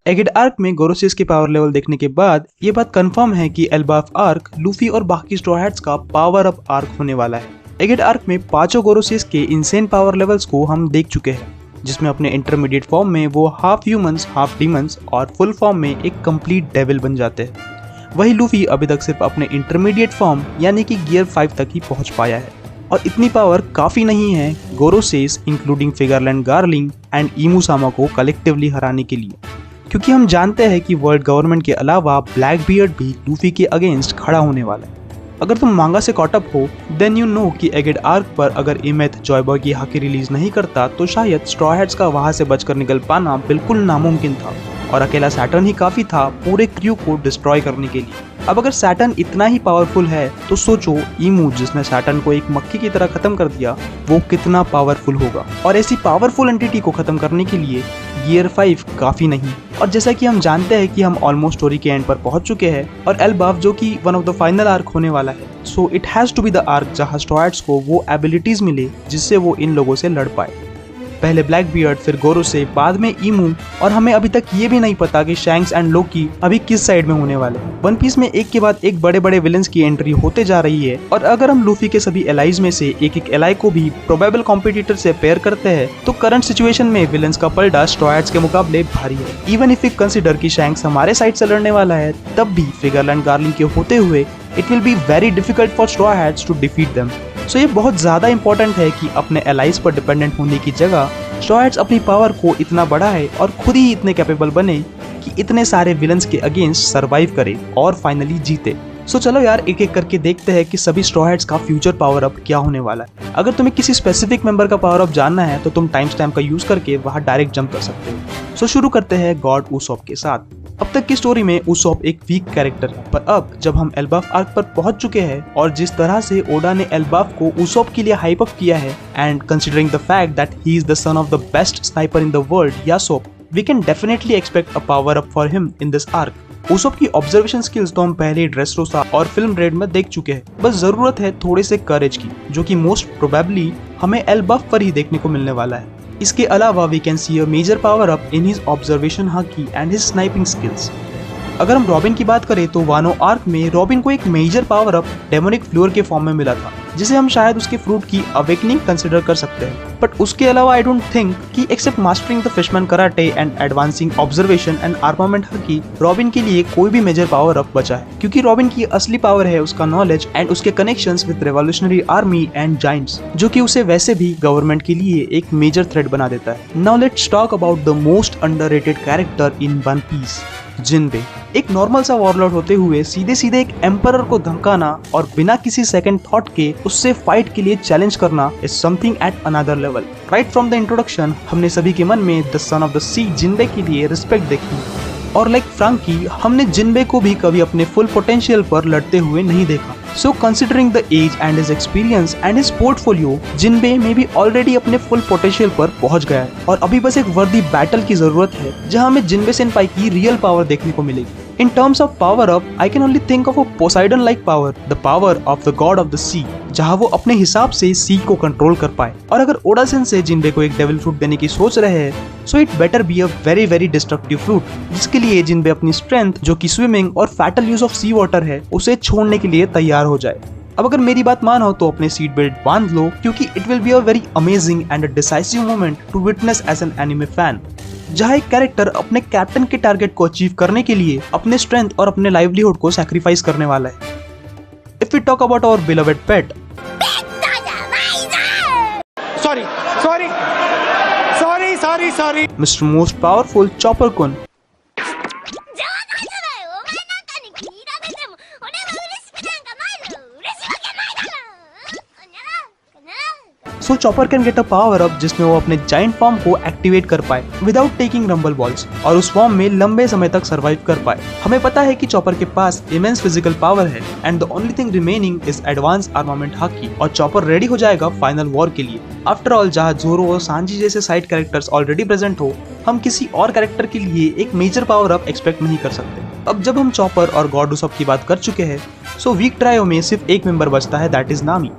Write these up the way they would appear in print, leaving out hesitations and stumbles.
एगिड arc में गोरोसियस के power level देखने के बाद ये बात कंफर्म है कि एल्बाफ आर्क लूफी और बाकी स्ट्रॉ हैट्स का पावर अप आर्क होने वाला है। एगिड आर्क में पांचों गोरोसियस के इंसेन पावर लेवल्स को हम देख चुके हैं, जिसमें अपने इंटरमीडिएट फॉर्म में वो हाफ ह्यूमंस हाफ डीमंस और फुल फॉर्म में एक कंप्लीट डेविल बन जाते हैं। वही लूफी अभी तक सिर्फ अपने इंटरमीडिएट फॉर्म यानी कि गियर 5 तक ही पहुंच पाया है, और इतनी पावर काफी नहीं है गोरोसेस इंक्लूडिंग फिगरलैंड गार्लिंग एंड इमूसामा को कलेक्टिवली हराने के लिए, क्योंकि हम जानते हैं कि वर्ल्ड गवर्नमेंट के अलावा ब्लैक बियर्ड भी लूफी के अगेंस्ट खड़ा होने वाला है। अगर तुम मांगा से कॉट अप हो देन यू नो कि एगिड आर्क पर अगर इमेथ जॉयबॉय की हाकी रिलीज नहीं करता तो शायद स्ट्रॉ हैट्स का वहां से बचकर निकल पाना बिल्कुल नामुमकिन था, और अकेला सैटर्न ही काफी था पूरे क्रू को डिस्ट्रॉय करने के लिए। अब अगर सैटर्न इतना ही पावरफुल है तो सोचो ईमू जिसने सैटर्न को एक मक्खी की तरह खत्म कर दिया वो कितना पावरफुल होगा। और ऐसी पावरफुल एंटिटी को खत्म करने के लिए गियर 5 काफी नहीं। और जैसा कि हम जानते हैं कि हम ऑलमोस्ट स्टोरी के एंड पर पहुंच चुके हैं और एल्बाफ जो कि one of the final arc होने वाला है, so it has to be the arc जहां स्ट्रॉ हैट्स को वो एबिलिटीज मिले जिससे वो इन लोगों से लड़ पाए। पहले ब्लैक बियर्ड, फिर गोरोसे, बाद में ईमू, और हमें अभी तक ये भी नहीं पता कि शैंक्स एंड लोकी अभी किस साइड में होने वाले हैं। वन पीस में एक के बाद एक बड़े बड़े विलन्स की एंट्री होते जा रही है, और अगर हम लूफी के सभी एलाइज में से एक एक एलाई को भी प्रोबेबल कॉम्पिटिटर से पेयर करते हैं तो करंट सिचुएशन में विलन्स का पलड़ा स्ट्रॉ हैट्स के मुकाबले भारी है। इवन इफ यू कंसिडर कि शैंक्स हमारे साइड से लड़ने वाला है, तब भी फिगरलैंड गार्लिंग के होते हुए it will be very difficult for straw hats to defeat them. So ये बहुत ज्यादा इंपॉर्टेंट है कि अपने एलाइज पर डिपेंडेंट होने की जगह स्ट्रॉ हैट्स अपनी पावर को इतना बढ़ाए और खुद ही इतने कैपेबल बने कि इतने सारे विलन्स के अगेंस्ट सरवाइव करे और फाइनली जीते। सो चलो यार एक एक करके देखते हैं कि सभी स्ट्रॉ हैट्स का फ्यूचर पावर अप क्या होने वाला है। अगर तुम्हें किसी स्पेसिफिक मेंबर का पावर अप जानना है तो तुम टाइम स्टैम्प का यूज करके वहां डायरेक्ट जंप कर सकते हो। सो शुरू करते हैं गॉड उसॉप के साथ। अब तक की स्टोरी में उसॉप एक वीक कैरेक्टर है, पर अब जब हम एल्बाफ आर्क पर पहुंच चुके हैं और जिस तरह से ओडा ने एल्बाफ को उसॉप के लिए हाइप अप किया है, and considering the fact that he is the son of the best sniper in the world Yasopp, we can definitely expect a power up for him in this arc. Usopp की observation skills तो हम पहले ड्रेसरोसा और film red में देख चुके हैं, बस जरूरत है थोड़े से करेज की, जो कि मोस्ट प्रोबेबली हमें एल्बाफ पर ही देखने को मिलने वाला है। इसके अलावा we can see a major power up in his observation haki and his sniping skills. अगर हम रॉबिन की बात करें तो वानो आर्क में रॉबिन को एक major power up demonic fleur के फॉर्म में मिला था, जिसे हम शायद उसके फ्रूट की अवेकनिंग कंसिडर कर सकते हैं। बट उसके अलावा आई डोंट थिंक कि except mastering the fishman karate and advancing observation and armament haki Robin के लिए कोई भी मेजर पावर अप बचा है, क्योंकि रॉबिन की असली पावर है उसका नॉलेज एंड उसके connections with revolutionary army and giants, जो कि उसे वैसे भी गवर्नमेंट के लिए एक मेजर थ्रेट बना देता है। Now let's talk about the most underrated character in One Piece, Jinbe. एक नॉर्मल सा वॉरलॉर्ड होते हुए सीधे सीधे एक एम्परर को धमकाना और बिना किसी सेकंड थॉट के उससे फाइट के लिए चैलेंज करना is something at another level. Right from the introduction हमने सभी के मन में द सन ऑफ द सी जिनबे के लिए रिस्पेक्ट देखी, और लाइक फ्रांकी हमने जिनबे को भी कभी अपने फुल पोटेंशियल पर लड़ते हुए नहीं देखा। So considering the age and his experience and his portfolio, जिनबे में भी ऑलरेडी अपने फुल पोटेंशियल पर पहुंच गया है, और अभी बस एक वर्दी बैटल की जरूरत है जहां हमें जिनबे सेनपाई की रियल पावर देखने को मिलेगी। In terms of power up, I can only think of a Poseidon-like power, the power of the god of the sea, जहां वो अपने हिसाब से सी को कंट्रोल कर पाए। और अगर ओडा सेंसेई जिनबे को एक डेविल फ्रूट देने की सोच रहे हैं, so it better be a very very destructive fruit, जिसके लिए जिनबे अपनी स्ट्रेंथ जो कि स्विमिंग और fatal use of sea water है उसे छोड़ने के लिए तैयार हो जाए। अब अगर मेरी बात मानो तो अपने सीट बेल्ट बांध लो, क्योंकि it will be a very amazing and a decisive moment to witness as an anime fan, जहां एक कैरेक्टर अपने कैप्टन के टारगेट को अचीव करने के लिए अपने स्ट्रेंथ और अपने लाइवलीहुड को सैक्रिफाइस करने वाला है। If we talk about our beloved pet, sorry mister most powerful Chopper kun. So Chopper can get a power up जिसमें वो अपने जाइंट फॉर्म को एक्टिवेट कर पाए विदाउट टेकिंग रंबल बॉल्स, और उस फॉर्म में लंबे समय तक सरवाइव कर पाए। हमें पता है कि चॉपर के पास इमेंस फिजिकल पावर है and the only thing remaining is advance armament hockey, और चॉपर रेडी हो जाएगा फाइनल वॉर के लिए। आफ्टर ऑल जहाँ जोरो और सांजी जैसे साइड कैरेक्टर्स ऑलरेडी प्रेजेंट हो, हम किसी और कैरेक्टर के लिए एक मेजर पावर अप एक्सपेक्ट नहीं कर सकते। अब जब हम चॉपर और गॉड उसॉप की बात कर चुके हैं, सो वीक ट्रायो में सिर्फ एक मेंबर बचता है, दैट इज नामी।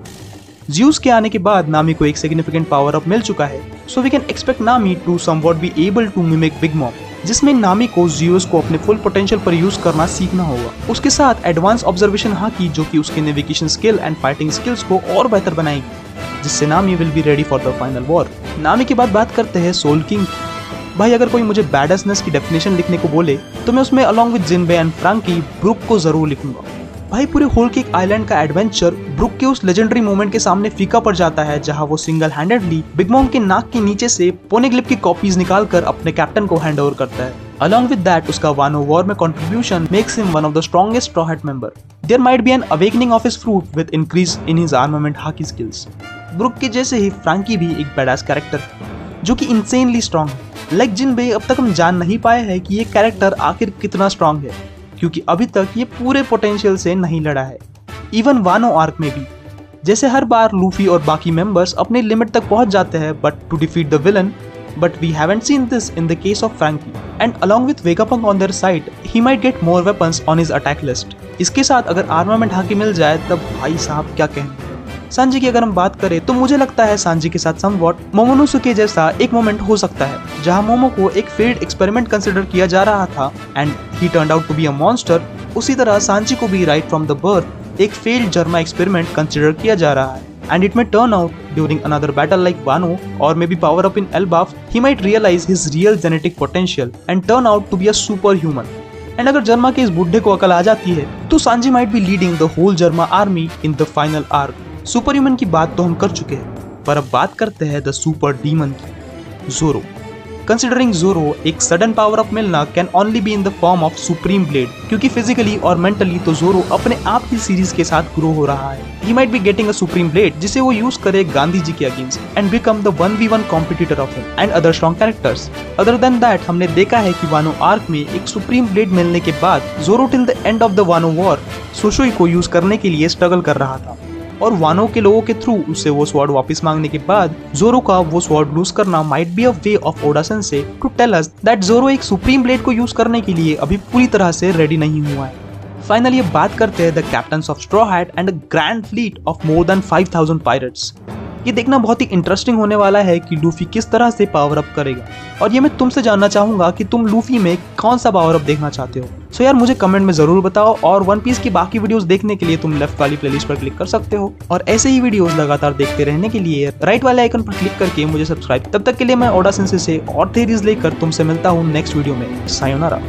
ज़्यूस के आने के बाद नामी को एक सिग्निफिकेंट पावर अप मिल चुका है, so we can expect Nami to somewhat be able to mimic Big Mom. जिसमें नामी को ज़ीरोस को अपने फुल पोटेंशियल पर यूज करना सीखना होगा। उसके साथ एडवांस ऑब्जर्वेशन हाकी जो कि उसके navigation skill and fighting skills को और बेहतर बनाएगी, जिससे नामी will be ready for the final war. नामी के बाद बात करते हैं सोल किंग। भाई अगर कोई मुझे बैडनेस की डेफिनेशन लिखने को बोले तो मैं उसमें along with Jinbe and Franky Brook को जरूर लिखूंगा। भाई पूरे होल केक आइलैंड का एडवेंचर ब्रुक के उस लेजेंडरी मोमेंट के सामने फीका पड़ जाता है जहां वो सिंगल हैंडेडली बिग मॉम के नाक के नीचे से पोनेग्लिप की कॉपीज निकालकर अपने कैप्टन को हैंड ओवर करता है। Along with that, उसका वानो वॉर में contribution makes him one of the strongest Straw Hat member. There might be an awakening of his fruit with increase in his armament haki skills. Brook के जैसे ही Frankie भी एक badass character जो कि insanely strong है। Like जिनबे अब तक हम जान नहीं पाए हैं कि ये कैरेक्टर आखिर कितना स्ट्रॉन्ग है, क्योंकि अभी तक ये पूरे पोटेंशियल से नहीं लड़ा है। इवन वानो आर्क में भी जैसे हर बार लूफी और बाकी मेंबर्स अपने लिमिट तक पहुंच जाते हैं but to defeat the villain, but we haven't seen this in the case of Franky. And along with Vegapunk on their side, he might get more weapons on his attack list. इसके साथ अगर armament hockey मिल जाए तब भाई साहब क्या कहने। Sanji की अगर हम बात करें तो मुझे लगता है सांजी के साथ समवॉट मोमोनोसुके जैसा एक मोमेंट हो सकता है जहां मोमो को एक फेल्ड एक्सपेरिमेंट कंसिडर किया जा रहा था and he turned out to be a monster. उसी तरह सांजी को भी राइट फ्रॉम द बर्थ एक फेल्ड जर्मा एक्सपेरिमेंट कंसिडर किया जा रहा है। And it may turn out during another battle like Wano or maybe power up in Elbaf, he might realize his real genetic potential and turn out to be a superhuman. And अगर जर्मा के इस बुड्ढे को अकल आ जाती है तो Sanji might be leading the whole जर्मा army in the final arc. सुपरह्यूमन की बात तो हम कर चुके हैं, पर अब बात करते हैं द सुपर डीमन की, ज़ोरो। कंसिडरिंग ज़ोरो एक सडन पावर अप मिलना can only be in the form of supreme blade, क्योंकि फिजिकली और मेंटली तो ज़ोरो अपने आप ही सीरीज के साथ ग्रो हो रहा है। He might be getting a supreme blade जिसे वो यूज करे गांधी जी के against and become the 1v1 competitor of him and other strong characters. Other than that हमने देखा है कि वानो आर्क में एक सुप्रीम ब्लेड मिलने के बाद Zoro till the end of the Wano war Shusui को यूज करने के लिए स्ट्रगल कर रहा था, और वानो के लोगों के थ्रू उससे वो स्वॉर्ड वापस मांगने के बाद ज़ोरो का वो स्वॉर्ड लूज करना might be a way of Oda sensei to tell us that Zoro एक सुप्रीम ब्लेड को यूज करने के लिए अभी पूरी तरह से रेडी नहीं हुआ है। फाइनली अब बात करते हैं the captains of straw hat and a grand fleet of more than 5000 pirates. ये देखना बहुत ही इंटरेस्टिंग होने वाला है कि लूफी किस तरह से पावर अप करेगा, और ये मैं तुमसे जानना चाहूंगा कि तुम लूफी में कौन सा पावर अप देखना चाहते हो। सो यार मुझे कमेंट में जरूर बताओ, और वन पीस की बाकी वीडियोस देखने के लिए तुम लेफ्ट वाली प्लेलिस्ट पर क्लिक कर सकते हो, और ऐसे ही वीडियोस लगातार देखते रहने के लिए राइट वाले आइकन पर क्लिक करके मुझे सब्सक्राइब। तब तक के लिए मैं ओडा सेंसे से और थेरीज लेकर तुमसे मिलता हूँ नेक्स्ट वीडियो में। सायोनारा।